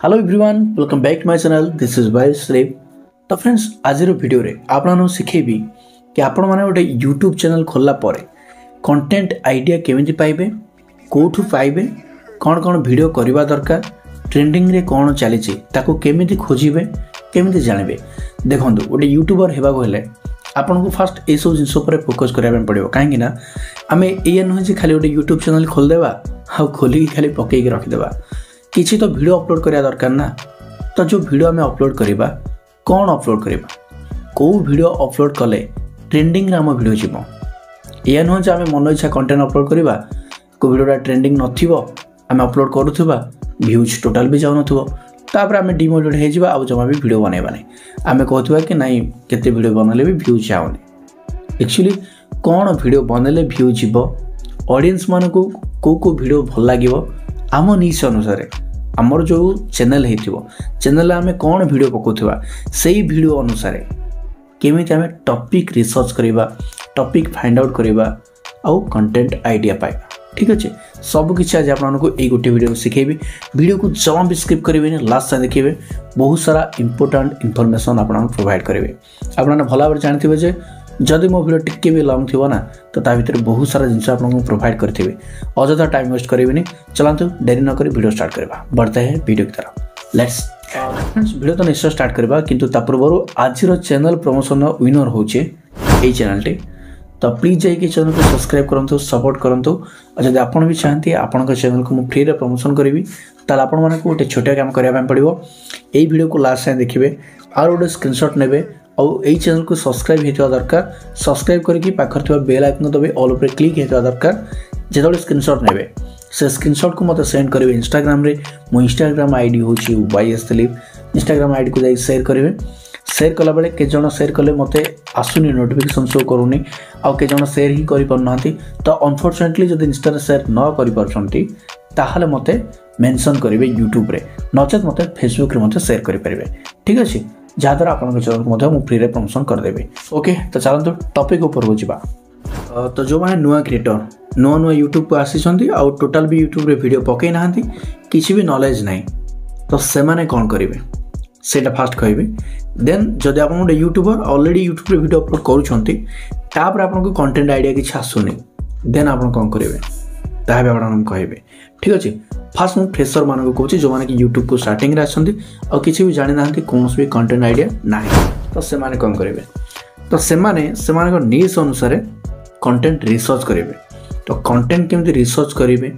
Hello everyone, welcome back to my channel. This is by Shrev. तो friends, आज video रे आपन शिखेबी कि आपण माने गोटे यूट्यूब चैनल खोलला परे कंटेंट आइडिया केमिति पाइबे, कोठु पाइबे, कौन कौन वीडियो करबा दरकार, ट्रेंडिंग रे कौन चली ताको केमिति खोजिबे, केमिति जानबे। देखंतु गोटे यूट्यूबर हेबा कहले आपन को फास्ट ए सब जिंस पर फोकस करबा पड़िबो। काहेकि ना आमे ए नुहे जे खाली गोटे यूट्यूब चैनल खोल देबा आ खोली खाली पकेई के रख देबा। किसी तो वीडियो अपलोड करिया दरकार ना। तो जो वीडियो आम अपलोड करिबा, कौन अपलोड करिबा, को वीडियो अपलोड कले ट्रेंडिंग रे आम वीडियो जीवो। या नुह जे आम मन इच्छा कंटेंट अपलोड करिबा, को वीडियोटा ट्रेंडिंग नथिबो, आम अपलोड करूथबा, व्यूज टोटल भी जाउ नथिबो, तापर आम डिमोटिवेट हे जिबा, आ जमा भी वीडियो बनाइबा नै। आम कहथबा कि नाही केते वीडियो बनले भी व्यूज जाउनी। एक्चुअली कौन वीडियो बनले व्यू जीवो, ऑडियंस मान को वीडियो भल लागिवो, आम निश अनुसार आमर जो चैनल हेतिबो, चैनल आम कौन वीडियो पकोथबा, सेही वीडियो अनुसार केमिति आम टॉपिक रिसर्च करिबा, टॉपिक फाइंड आउट करिबा, आउ कंटेंट आइडिया पाइबा। ठीक अच्छे, सब किसी आज आपको ये गोटे वीडियो शिखेबी। वीडियो को जमा भी स्किप करेंगे, लास्ट टाइम देखिए बहुत सारा इंपोर्टेंट इनफॉरमेशन आपको प्रोवाइड करेंगे। आपने भल भाव जानते जे जदि मो वीडियो टिके भी लॉन्ग थी ना, तो ता भीतर बहुत सारा जिन आपको प्रोवाइड करेंगे। अଯଥା टाइम वेस्ट करेंगे। चलते देरी नक वीडियो स्टार्ट करवा, बढ़ते हैं वीडियो की तरफ। लेट्स फ्रेंड्स, वीडियो तो निश्चय स्टार्ट करवा, किंतु ता पूर्व आज चैनल प्रमोशन विनर होचे ये चैनल। तो प्लीज जाइए चैनल को सब्सक्राइब करूँ, सपोर्ट करूँ। और जब आप भी चाहते आपण चैनल को फ्री रे प्रमोशन करी, ताल आपण माने गोटे छोटे काम करने पड़ो। यही वीडियो को लास्ट टाइम देखिए और गोटे स्क्रीनशॉट नेबे और यही चैनल को सब्सक्राइब होता दरकार। सब्सक्राइब करके पाखर थोड़ा बेल आइकन दबे ऑल उपर क्लिक होता दरकार। जो स्क्रीनशॉट नेबे से स्क्रीनशॉट को मत सेंड करेंगे इंस्टाग्राम रे। मो इंस्टाग्राम आईडी हूँ YS दिलीप। इंस्टाग्राम आईडी को जाइए शेयर करेंगे। शेयर कला बेले के जन शेयर कले मत आसुनी नोटिफिकेशन शो करूनी, आउ के जन शेयर ही करि परना। तो अनफॉर्चुनेटली जब इंस्टा शेयर न करि परछंती ताहले मते मेंशन करेंगे यूट्यूब रे, नचेत मते फेसबुक रे मते शेयर करि परिबे। ठीक अछि, जहाँद्वारा आपन चैनल को मु फ्री रे प्रमोशन करदेवी। ओके, तो चलते टॉपिक ऊपर को जीवा। तो जो मैंने नुआ क्रिएटर नुआ यूट्यूब को आसी आउ टोटाल भी यूट्यूब रे वीडियो पकई ना, किसी भी नॉलेज नहीं, तो से माने कौन करेंगे सेटा फास्ट कहबी। देन जदि आप गोटे यूट्यूबर ऑलरेडी यूट्यूब रे वीडियो अपलोड करूछंती, तापर आपन को कंटेंट आइडिया किछ आसुनी, देन आपन कोन करेंगे ताहे आपन कहबे। ठीक अछि, फास्ट मु फ्रेशर मान को कहूँ जो माने कि यूट्यूब को स्टार्टिंग रे आछंती और किसी भी जानि नाहंती, कौन भी कंटेंट आइडिया नाही, तो से माने कोन करेंगे। तो से माने नीश अनुसार कंटेंट रिसर्च करेंगे। तो कंटेंट केमती रिसर्च करेंगे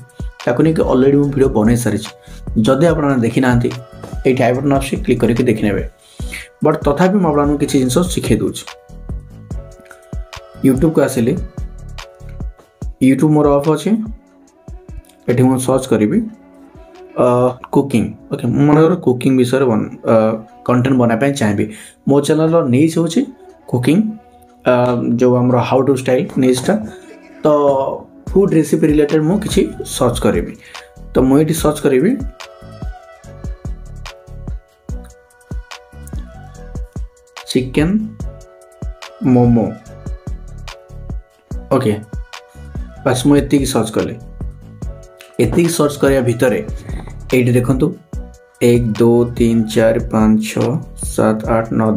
ताको नहीं कि ऑलरेडी मु वीडियो बनै सारी। जदि आपन देखि नाहंती ये आई बटन आसी क्लिक करके देखि नेबे। बट तथापि मु आपन किछि जिंस सिखे दूछि। यूट्यूब को आसिले, यूट्यूब मोर ऑफ अछि, एठी मु सर्च करिवि कुकिंग। ओके, मु मन कुकिंग विषय रे कंटेंट बना पे चाहिए। मो चैनल नीच होछि कुकिंग, जो हमरो हाउ टू स्टाइल नीचटा। तो फूड रेसिपी रिलेटेड मु किछि सर्च करिवि। तो मु एठी सर्च करिवि चिकन मोमो। ओके, बस मु एति सर्च कले। एति सर्च करिया भितरे एठी देखंतु 1 2 3 4 5 6 7 8 9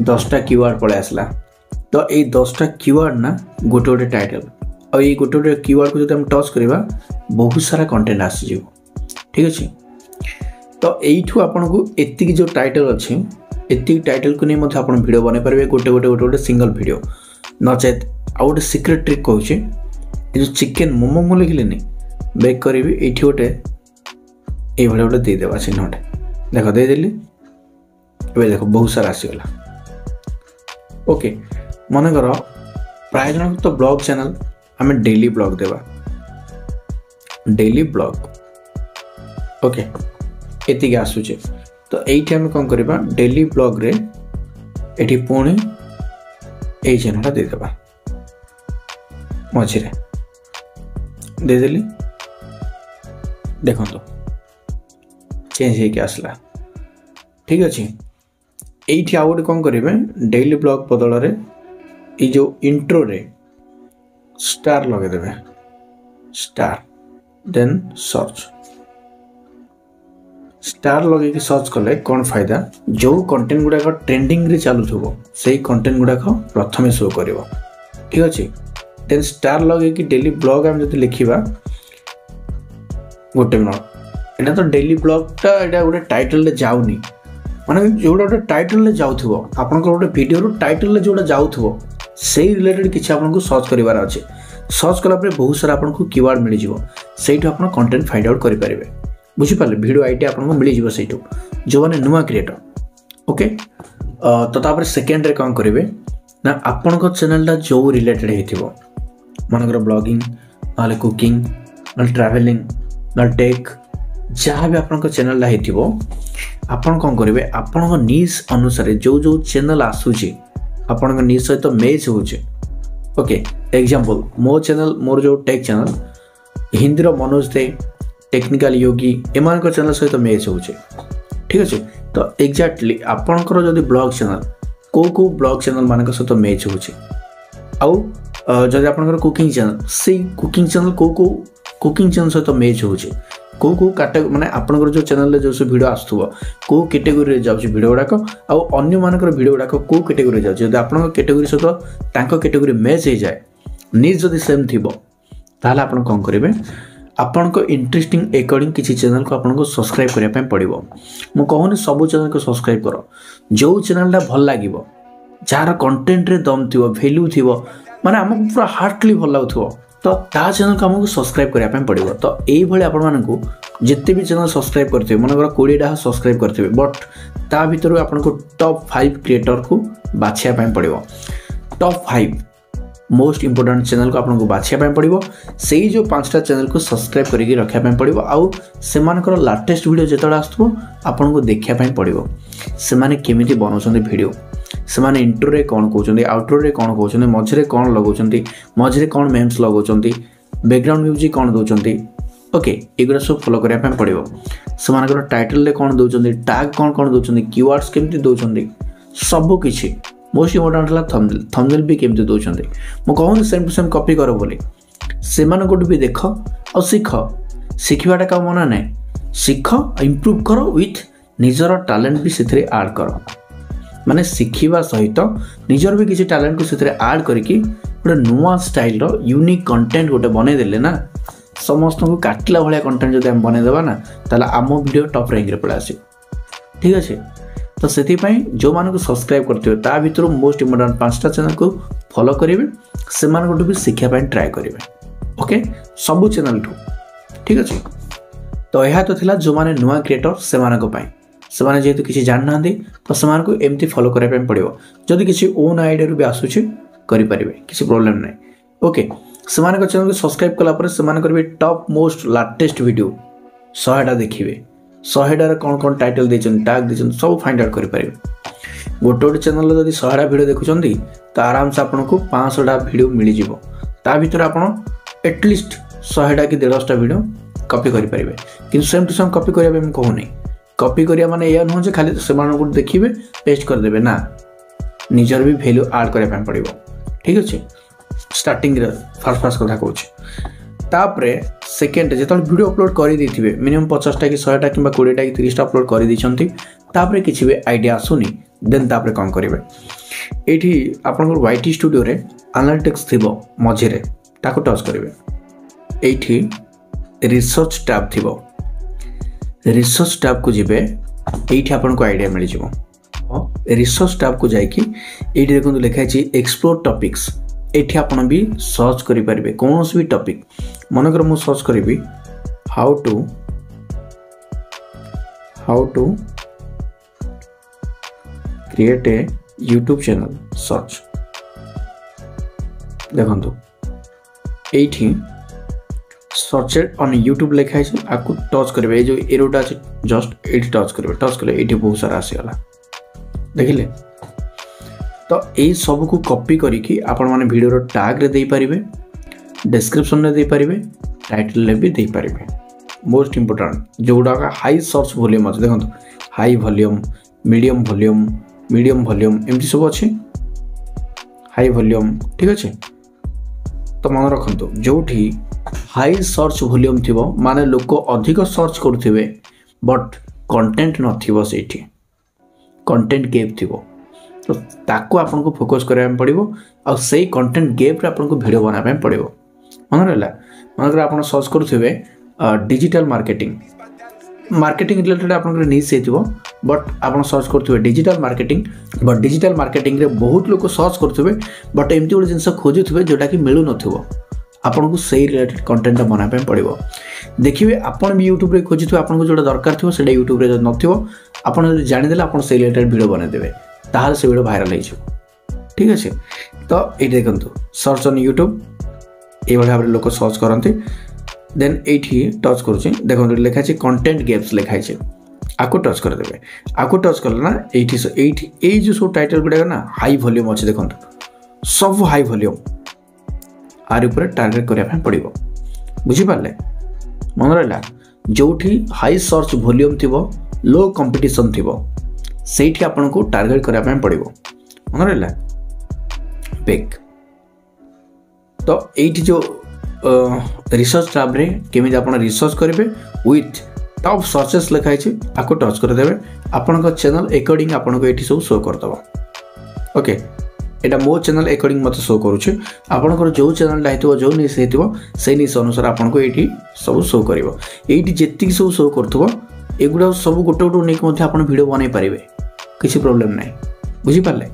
10टा कीवर्ड पळे आसला। तो ये 10टा कीवर्ड ना गोटे गोटे टाइटल, और ये गोटे गोटे कीवर्ड को जब हम टच करवा बहुत सारा कंटेंट आसी जीवो। ठीक अछि, तो एठू आपन को एति जो टाइटल अछि, एति टाइटल को नहीं मत आपन वीडियो बने पारे, गोटे गोटे गोटे गोटे सिंगल वीडियो। नचेत आ गोटे सीक्रेट ट्रिक कहूँ, जो चिकेन मोमो मु लिखिलेनी बैक करी ये गोटे ये गोटे देदेवा चिन्हटे। देख देदेली, देख बहुत सारा आसीगला। ओके, मनकर प्राय जन तो ब्लॉग चैनल आम डेली ब्लॉग देवा, डेली ब्लॉग। ओके, एति आसुचे। तो ये आम कौन करवा, डेली ब्लॉग रे एठी पुणी ये चैनल देदेवा मझे देदेली। देखो तो चेंज होके आसला। ठीक अच्छे, ये आउ गोटे कौन करेंगे, डेली ब्लॉग बदल रे ये जो इंट्रो रे स्टार लगेदेवे, स्टार देन सर्च। स्टार लगे सर्च कले कौन फायदा जो कंटेंट गुड़ाक ट्रेंडिंग रे चलुथबो से कंटेंट गुड़ाक प्रथम शो कर ठीक अच्छे। देन स्टार लगे डेली ब्लॉग आम जो लिखा गोटे मिनट एटा तो डेली ब्लॉगटा एटा गोटे टाइटल रे जाउनी माने जोड़ा गोटे टाइटल रे जाउथबो आपन को गोटे वीडियो रो टाइटल रे जोड़ा जाउथबो से रिलेटेड किसी आपन को सर्च करिवार अछि। सर्च कला पर बहुत सारा आपन को कीवर्ड मिल जिवो सेठो आपन कंटेंट फाइंड आउट करि परिबे बुझी पाले वीडियो आईडी आपन को मिल जिवो सेठो जो माने नुवा क्रिएटर ओके। तो तापर सेकंड रे कोन करिवे ना आपन को चैनल ला जो रिलेटेड हेथिबो मानकर ब्लॉगिंग नाले कुकिंग नाले ट्रैवलिंग नाले टेक जहाँ भी आपन को चैनल ला हेथिबो आपन कोन करिवे आपन को नीश अनुसार जो जो चैनल आसुची आपन को नीश सहित मैच होचे ओके। एग्जांपल मो चैनल मोर जो टेक चैनल हिंदी रो मनोज दे टेक्निकल योगी एमान को चैनल सहित मैच होचे ठीक अच्छे। तो एग्जैक्टली आपनकर जदि ब्लॉग चैनल को ब्लॉग चैनल मान सहित मैच होचे आउ जदि आपनकर कुकिंग चैनल से कुकिंग चैनल को कुकिंग चैनल सहित मैच होचे को कैटेगरी माने आपनकर जो चैनल जो सब वीडियो आसुथबो को कैटेगरी रे जाउची वीडियो गुडाक आउ अन्य मानकर वीडियो गुडाक को कैटेगरी रे जाउची जदि आपन कैटेगरी सहित तांको कैटेगरी मैच हो जाए निज जदि सेम थिबो ताले आपन कोन करिवे आपन को इंटरेस्टिंग अकॉर्डिंग किसी चैनल को आपन को सब्सक्राइब करिया पे पड़िबो। मु कहूनी सब चैनल को सब्सक्राइब करो जो चैनल टा भल लागिबो जार कंटेंट रे दम थिबो वैल्यू थिबो माने हमको पूरा हार्टली भल लागुथबो तो ता चैनल को हमको सब्सक्राइब करिया पे पड़िबो। तो एई भली आपन मानकू जिते भी चैनल सब्सक्राइब करथिबे मनकर 20 टा सब्सक्राइब करथिबे बट ता भीतर आपन को टॉप 5 क्रिएटर को बाछिया पे पड़िबो। टॉप 5 मोस्ट इंपोर्टेंट चैनल को आपन को बाछिया पे पड़िबो सेही जो 5टा चैनल को सब्सक्राइब करिकि रखिया पे पड़िबो आउ सेमानकर लेटेस्ट वीडियो जेतडा आस्तबो आपन को देखिया पे पड़िबो सेमाने केमिति बनौछन्ते वीडियो सेमाने इंट्रो रे कोन कहउछन्ते आउट्रो रे कोन कहउछन्ते मझरे कोन लगौछन्ते मझरे कोन मेम्स लगौछन्ते बैकग्राउंड म्यूजिक कोन दउछन्ते ओके एगुरा सब फॉलो करिया पे पड़िबो। सेमानकर टाइटल रे कोन दउछन्ते टैग कोन दउछन्ते कीवर्ड्स केमिति दउछन्ते सब किछि मोस्ट इम्पोर्टेंट हला थंबनेल भी केमिति दउछन्ते मु कहूनी सेम टू सेम कॉपी करो बोली सेमान को भी देख और सीख शिखवाटा का मना नै सीख इंप्रूव करो विथ निजर टैलेंट भी सेथरे ऐड करो माने शिखिबा सहित निजर भी किसी टैलेंट को सेथरे ऐड करके गोटे नुआ स्टाइल रो यूनिक कंटेंट गोटे बने देले ना समस्त को काटला भलिया कंटेंट जदि हम बने देबा ना ताला आमो वीडियो टॉप रैंक रे पळा आसी ठीक अछि। तो सेति पई जो मान को सब्सक्राइब करथियो ता भीतर मोस्ट इम्पोर्टेंट 5टा चैनल को फॉलो करिवे से मान को भी शिक्षा पई ट्राई करिवे ओके सब चैनल ठू ठीक अछि। तो यह तो थिला जो माने नुआ क्रिएटर से मान को पई से माने जेतु किछि जान ना दे तो से मान को एमती फॉलो करे पे पड़िबो जदि किछि ओन आइडिया रो भी आसुछि करि परिबे किछि प्रॉब्लम नै ओके। से मान को चैनल को सब्सक्राइब कला पर से मान करबे टॉप मोस्ट लेटेस्ट वीडियो 100टा देखिबे 100टा कौन कौन टाइटल देछन टैग देछन सब फाइंड आउट करि परिबे। गोटे चैनल जदि 100टा वीडियो देखुछंती तो आराम से आपन को 500टा वीडियो मिली जिवो ता भीतर आपन एटलीस्ट 100टा कि 150टा वीडियो कॉपी करि परिबे किंतु सेम टू सेम कॉपी करिया हम कहूनी कॉपी करिया माने या न जे खाली से मान को देखिबे पेस्ट कर देबे ना निजर भी वैल्यू ऐड करिया पे पड़िबो ठीक अछि। स्टार्टिंग रे फास्ट कथा कहूछ तापरे सेकेंड जेत वीडियो अपलोड कर देथिबे मिनिमम 50टा कि 100टा कि 20टा कि 30टा अपलोड कर दिछंती तापरे किछि भी आइडिया आसुनी देन तापरे कोन करिवे एठी आपन वाईटी स्टूडियो रे एनालिटिक्स थिबो मझिरे ताको टच करिवे एठी रिसर्च टैब थिबो रिसर्च टैब को जिबे एठी आपन को आइडिया मिल जिवो रिसर्च टैब को जाई कि एठी देखंतु लिखा अछि एक्सप्लोर टॉपिक्स एठी आपन भी सर्च करि परिबे कोनोस भी टॉपिक मनकर मु सर्च करिबी how to create a YouTube channel search देखंतु एठी सर्च ऑन यूट्यूब लिखा है आपको टच करेंगे ये जो एरोटा अच्छे जस्ट ये टच करेंगे टच कले ये बहुत सारा आसीगला देखिले तो ये सब को कॉपी करके आपण माने वीडियो टैग रे दे पारिबे डिस्क्रिप्शन रे दे पारिबे टाइटल रे भी दे पारिबे मोस्ट इंपोर्टेंट जोड़ा का हाई सर्च वॉल्यूम अच्छे देखो हाई वॉल्यूम मीडियम वॉल्यूम एमती सब अच्छे हाई वॉल्यूम ठीक अच्छे। तो मन रखु जो हाई सर्च वॉल्यूम थिबो माने लोक अधिक सर्च करुथिबे बट कंटेंट नथिबो सेठी कंटेंट गैप थिबो तो ताको आपन को फोकस करबा पड़िबो आ सेही कंटेंट गैप रे आपन को वीडियो बनाबा पड़िबो मन रहला मन आपन सर्च करूथिबे डिजिटल मार्केटिंग रिलेटेड आपन को नीश हेतिबो बट आपन सर्च करूथिबे डिजिटल मार्केटिंग रे बहुत लोग सर्च करूथिबे बट एमती गोटे जिनस खोजुथिबे जोटा कि मिलु नथिबो आपन को सही रिलेटेड कंटेंट बनाबा पड़िबो देखिए आपन भी यूट्यूब रे खोजुथिबे आपन को जोटा दरकार थिबो सेटा यूट्यूब रे नथिबो आपन जानि देले आपन सही रिलेटेड वीडियो बने देबे ताहार से वीडियो वायरल हो ठीक अच्छे तो ये देखो सर्च ऑन यूट्यूब ये भाव लोक सर्च करते देन ये टच करुच्ची देखो लिखाई कंटेंट गैप्स लिखाई आपको टच करदे आपको टच कले ना ये जो सब टाइटल गुड़ाक ना हाई वॉल्यूम अच्छे देखो सब हाई वॉल्यूम आर ऊपर टार्गेट करने पड़ो बुझीपारे मन रहा जो हाई सर्च वॉल्यूम थी लो कंपटीशन थी सेठी आपन को टार्गेट करने पड़ो मन रहा बेक तो ये जो रिसर्च टैब रे केमी आपन रिसर्च करेंगे विथ टॉप सर्चेस लिखाई आपको टच करदे आपन चैनल अकॉर्डिंग आपन को ये सब शो करदब ओके एटा मो चैनल अकॉर्डिंग मत शो करुचे आपन जो चैनल होइतो जो निश होइतो से निश अनुसार आपन को ये सब शो करिवो एठी जेतिक सब शो करथबो एगुडा सब गोटे गोटे नेक मध्ये आपन वीडियो बनै पारिबे किसी प्रॉब्लम नहीं बुझी पाले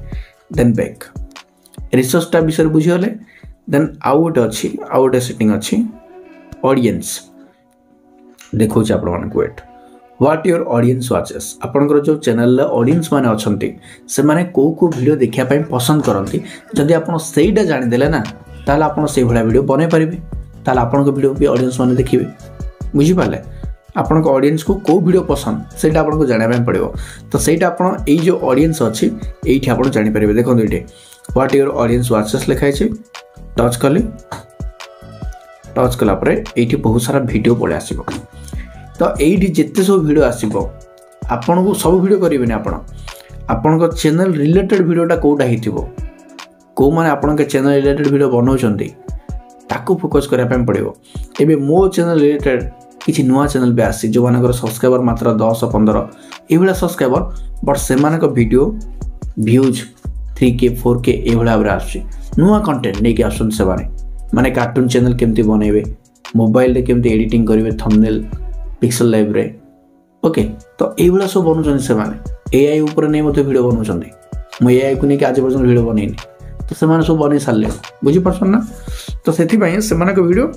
देन बैक रिसर्च टैब विषय बुझी गले देन आउ गोटे अच्छी आउ गोटे सेटिंग अच्छी ऑडियंस देखो आपण मानक wait what your audience watches आपनकर जो चैनल ऑडियंस माने अछंती से माने को वीडियो देखिया पई पसंद करंती जदि आपण सेइडा जानि देले ना ताला आपण सेइ भला वीडियो बने पारिबे ताला आपण को वीडियो भी ऑडियंस माने देखिबे बुझी पाले आपन को ऑडियंस को वीडियो पसंद सेटा आपन को जानिबा पड़िबो तो सेटा आपन ए जो ऑडियंस अछि एठी आपन जानि परिबे देखो एठी व्हाट योर ऑडियंस वाचेस लिखाइ छै टच कला पर एठी बहुत सारा वीडियो पळे आसीबो तो एठी जेते सब वीडियो आसीबो आपन को सब वीडियो करिबेनी आपन को चैनल रिलेटेड वीडियोटा कोटा हिथिबो को माने आपन के चैनल रिलेटेड वीडियो बनाउछंती ताको फोकस करबा पय पड़िबो एबे मो चैनल रिलेटेड किसी नुआ चैनल भी आसी जो मानकर सब्सक्राइबर मात्र 10-15 ये सब्सक्राइबर बट से वीडियो व्यूज 3K 4K ये भाव आसुची नुआ कंटेंट नहीं आसन से माने कार्टून चैनल केमती बनइबे मोबाइल रे केमती एडिटिंग करिवे थंबनेल पिक्सेल लाइव रे ओके तो ये भाया सब बनउछन से माने एआई ऊपर नहीं मते वीडियो बनउछन मु एआई को नहीं आज पर्यंत वीडियो बनैनी तो से माने सब बनै सारले बुझी परछन ना तो सेति पय से माने वीडियो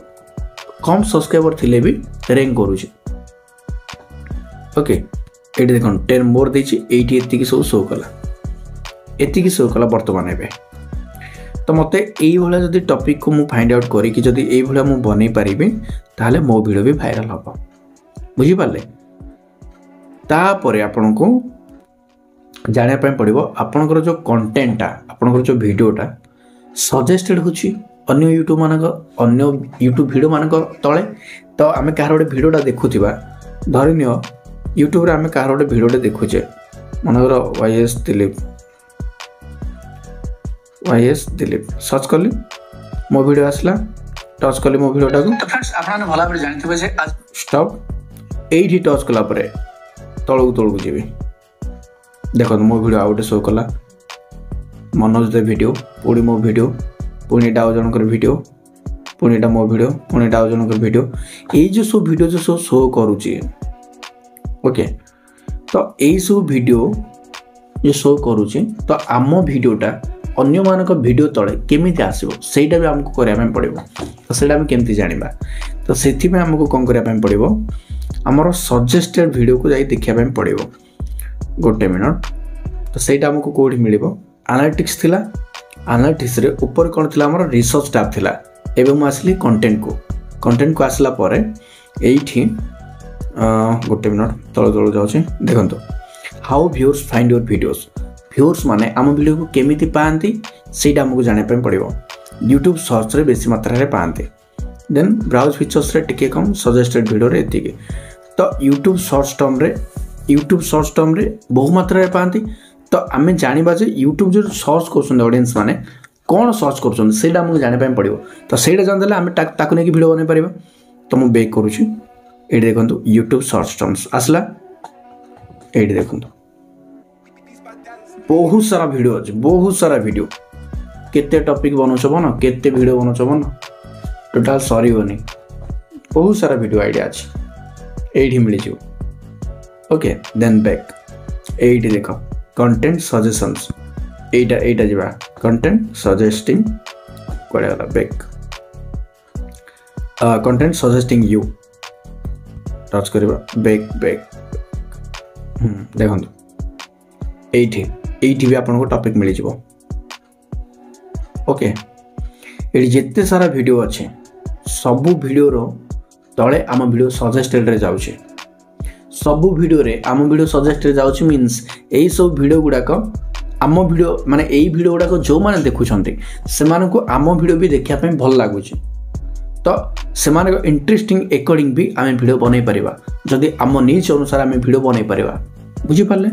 कम सब्सक्राइबर थिले भी रैंक करूची ओके एटी देखो 10 मोर देची 80 एतिकी सब शो कला एतिकी शो कला वर्तमान एबे तो मते एई भला जदी टॉपिक को मु फाइंड आउट करी कि जदी एई भला मु बनै परिबे ताले मो वीडियो भी वायरल होबो बुझी पाले ता परे आपन को जानिया पय पड़िबो आपनकर जो कंटेंटटा आपनकर जो वीडियोटा सजेस्टेड होची अन्य यूट्यूब वीडियो मानक तले तो आम कह वीडियोटा देखुवा धरनी यूट्यूब रे आम कह वीडियोटे देखुचे मनकर वाईएस दिलीप सर्च कली मो वीडियो आसला टच कली मो वीडियोटा को तो फ्रेंड्स आपन भला भाबे जानथिबे जे स्टॉप एठी टच कला परे तळकु जेबी देखो मो वीडियो आउटे शो कला मनोज दे वीडियो पुणी मो वीडियो पुणी एटा आउ जनकर वीडियो पुणी एटा मो वीडियो पुणी एटा आउ जनकर वीडियो ए जो सब वीडियो जो सब शो करूची ओके तो ए सब वीडियो जो शो करूची तो आम वीडियोटा अन्य मानक वीडियो तले केमिति आसीबो सेटा भी हमको करिया में पड़िबो तो सेटा हम केमिति जानिबा तो सेथि में हमको कोन करिया में पड़िबो हमरो सजेस्टेड वीडियो को जाई देखिया में पड़िबो गोटे मिनट तो सेटा हमको कोठी मिलिबो एनालिटिक्स थिला एनालिटिक्स रे ऊपर कोन थिला हमरो रिसर्च टैब थिला एबे मु आसली कंटेंट को आसला परे एठी गोटे मिनट तळ जाउची देखंतो how viewers find your videos viewers माने आम वीडियो को केमिति पांती सेटा हमको जाने पे पड़िबो यूट्यूब सर्च रे बेसी मात्रा रे पांती देन ब्राउज फीचर्स रे टिके कम सजेस्टेड वीडियो रे एतिके तो यूट्यूब सर्च टर्म रे बहु मात्रा रे पांती तो आम जानिबा जे यूट्यूब जो सर्च करछन ऑडियंस माने कोन सर्च करछन सेटा हमको जाने पे पड़िबो तो सेटा जान देले हम ताकु ने कि वीडियो बने परिबो तो मु बैक करूची एडी देखंतु यूट्यूब सर्च टर्म्स आसला ये देखो बहुत सारा वीडियो अच्छे बहुत सारा वीडियो केते टॉपिक बनाउछ बन केते वीडियो बनाउछ बन टोटाल सरीबनी बहुत सारा वीडियो आइडिया अच्छे ये मिल जाओ ओके देन बैक ये देख कंटेंट सजेशंस एटा जीवा कंटेंट सजेस्टिंग कड़े गला back content suggesting you touch करबा बैक बैक देखो ये भी आपको टॉपिक मिल जाओ ओके ये जिते सारा वीडियो अच्छे सबू वीडियो तले आम वीडियो सजेस्टेड रे जाउछे सबू वीडियो रे आम वीडियो सजेस्टेड जाउछे मींस एई सब वीडियो गुडाक आम वीडियो माने एई वीडियो गुडाक जो माने देखुछन्ते सेमान को आम वीडियो भी देखिया पे भल लागुछे तो सेमान को इंटरेस्टिंग अकॉर्डिंग भी आम वीडियो बनै परिबा जदि आम नीच अनुसार आम वीडियो बनै परिबा बुझी पारले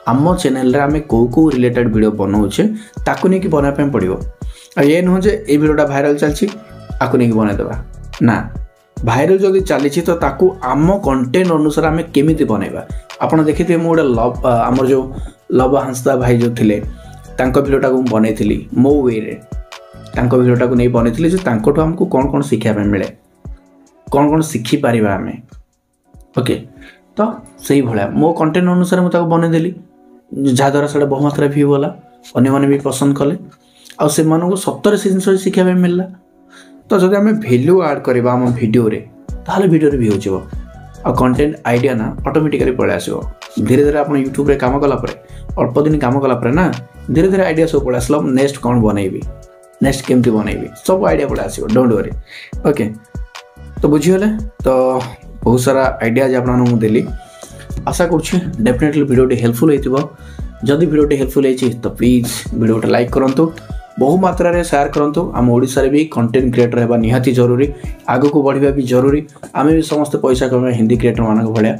आम चैनल रे आम को रिलेटेड वीडियो बनाउछे ताकु नै कि बना पे पड़िबो आ ये नुह जे ए वीडियोटा भाइराल चलछि आकु नै कि बनै देबा ना भाइराल जदि चली तो ताकू आम कंटेंट अनुसार आम केमी बनैबा आपड़ देखिए मुझे लव आमर जो लव हांसदा भाई जो थिले तांको वीडियोटा को बनैथिली मो वे रे तांको वीडियोटा को नहीं बनैथिली जे तांकोटो हमको कौन कौन शिखा पे मिले कौन कौन शिखी पारिबा आमे ओके तो सही भला मो कंटेंट अनुसार मु ताको बनैदेली जहाँ द्वारा से बहुत मात्रा व्यू गला अन्य माने भी पसंद कले आ से मानको सत्तर से जिन शिखा पे मिलला तो जब आम भैल्यू आड करवा आम वीडियो रे ताहले वीडियो रे व्यू हो आ कंटेंट आइडिया ना ऑटोमेटिकली पळे आसो धीरे धीरे आप यूट्यूब रे काम कला परे अल्प दिन काम कला परे ना धीरे धीरे आइडिया सब पळे आसलो नेक्स्ट कौन बनैबी नेक्स्ट केमती बनैबी सब आइडिया पळे आसो डोंट वरी ओके तो बुझिगले तो बहुत सारा आइडिया जे आपन मु देली आशा करछि डेफिनेटली वीडियो हेल्पफुल हेतिबो जदि वीडियो हेल्पफुल हेछि तो प्लीज वीडियो लाइक करंतु बहु मात्रा रे शेयर करंतु आम ओडिसा रे भी कंटेंट क्रिएटर हेबा निहाती जरूरी आगो को बढ़िबा भी जरूरी आमे भी समस्त पैसा कमा हिंदी क्रिएटर मानक भलिया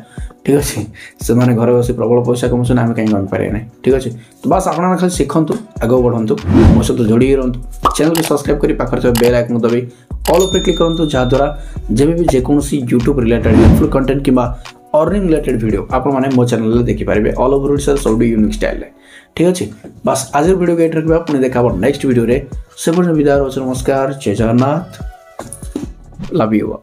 ठीक अछि से माने घर बसी प्रबल पैसा कमछन आमे कहीं कम पारे नै ठीक अछि तो बस आपन खाली सिखंतु आगो बढ़ंतु मो सहित जोड़ी रहंतु चैनल को सब्सक्राइब करी पाखर जो बेल आइकन दबी ऑल ऊपर क्लिक करंतु जा द्वारा जेबे भी जे कोनसी YouTube रिलेटेड हेल्पफुल कंटेंट किबा अर्निंग रिलेटेड वीडियो आप माने मो चैनल रे देखि पारिबे ऑल ओवर ओडिसा सब यूनिक स्टाइल रे ठीक अच्छे बस आज वीडियो के एट रखा पुणी देखा नेक्स्ट वीडियो रे से विदाय नमस्कार जय जगन्नाथ लव यू।